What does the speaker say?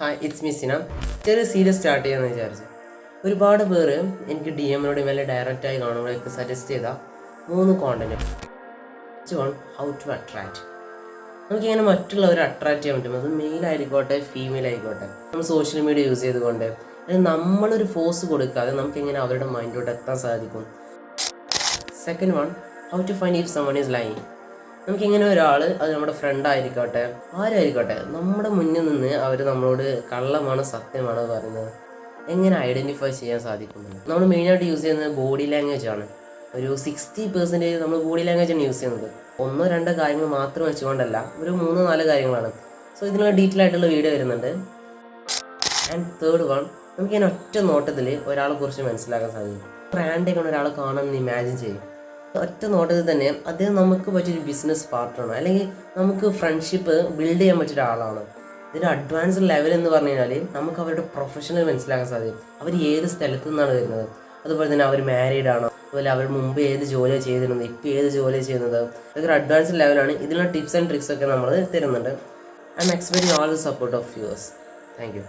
Hi it's me സിന. ചെറിയ series start ചെയ്യാമെന്ന് വിചാരിച്ചു. ഒരുപാട് പേര് എനിക്ക് ഡി എമ്മിലൂടെ വല്ല ഡയറക്റ്റായി കാണുമ്പോഴേക്ക് സജസ്റ്റ് ചെയ്ത 3 content. One, how to attract. നമുക്കിങ്ങനെ മറ്റുള്ളവരെ അട്രാക്റ്റ് ചെയ്യാൻ പറ്റും. അത് മെയിൽ ആയിക്കോട്ടെ ഫീമെയിൽ ആയിക്കോട്ടെ. നമ്മൾ സോഷ്യൽ മീഡിയ യൂസ് ചെയ്തുകൊണ്ട് നമ്മളൊരു ഫോഴ്സ് കൊടുക്കാതെ നമുക്കിങ്ങനെ അവരുടെ മൈൻഡിലോട്ട് എത്താൻ സാധിക്കും. Second one, how to find if someone is lying. നമുക്കിങ്ങനെ ഒരാൾ, അത് നമ്മുടെ ഫ്രണ്ട് ആയിരിക്കട്ടെ ആരായിരിക്കട്ടെ, നമ്മുടെ മുന്നിൽ നിന്ന് അവർ നമ്മളോട് കള്ളമാണോ സത്യമാണോ പറയുന്നത് എങ്ങനെ ഐഡൻറ്റിഫൈ ചെയ്യാൻ സാധിക്കുന്നുണ്ട്. നമ്മൾ മെയിനായിട്ട് യൂസ് ചെയ്യുന്നത് ബോഡി ലാംഗ്വേജ് ആണ്. ഒരു 60% നമ്മൾ ബോഡി ലാംഗ്വേജാണ് യൂസ് ചെയ്യുന്നത്. 1-2 കാര്യങ്ങൾ മാത്രം വെച്ചുകൊണ്ടല്ല, ഒരു 3-4 കാര്യങ്ങളാണ്. സോ ഇതിനുള്ള ഡീറ്റെയിൽ ആയിട്ടുള്ള വീഡിയോ വരുന്നുണ്ട്. ആൻഡ് തേർഡ് വൺ, നമുക്കിങ്ങനെ ഒറ്റ നോട്ടത്തിൽ ഒരാളെ കുറിച്ച് മനസ്സിലാക്കാൻ സാധിക്കും. ബ്രാൻഡൊക്കെ ഒരാളെ കാണാമെന്ന് ഇമാജിൻ ചെയ്യും. ഒറ്റ നോട്ടത്തിൽ തന്നെ അദ്ദേഹം നമുക്ക് പറ്റിയൊരു ബിസിനസ് പാർട്ട്ണറാണ്, അല്ലെങ്കിൽ നമുക്ക് ഫ്രണ്ട്ഷിപ്പ് ബിൽഡ് ചെയ്യാൻ പറ്റിയ ഒരാളാണ്. ഇതിൻ്റെ അഡ്വാൻസ്ഡ് ലെവൽ എന്ന് പറഞ്ഞു കഴിഞ്ഞാൽ നമുക്ക് അവരുടെ പ്രൊഫഷണൽ മനസ്സിലാക്കാൻ സാധിക്കും. അവർ ഏത് സ്ഥലത്തു നിന്നാണ് വരുന്നത്, അതുപോലെ തന്നെ അവർ മാരീഡ് ആണോ, അതുപോലെ അവർ മുമ്പ് ഏത് ജോലിയാണ് ചെയ്തിരുന്നത്, ഇപ്പോൾ ഏത് ജോലിയാണ് ചെയ്യുന്നത്. അതൊക്കെ ഒരു അഡ്വാൻസ്ഡ് ലെവലാണ്. ഇതിനുള്ള ടിപ്സ് ആൻഡ് ട്രിക്സ് ഒക്കെ നമ്മൾ തരുന്നുണ്ട്. I M expecting all the support of yours. Thank you.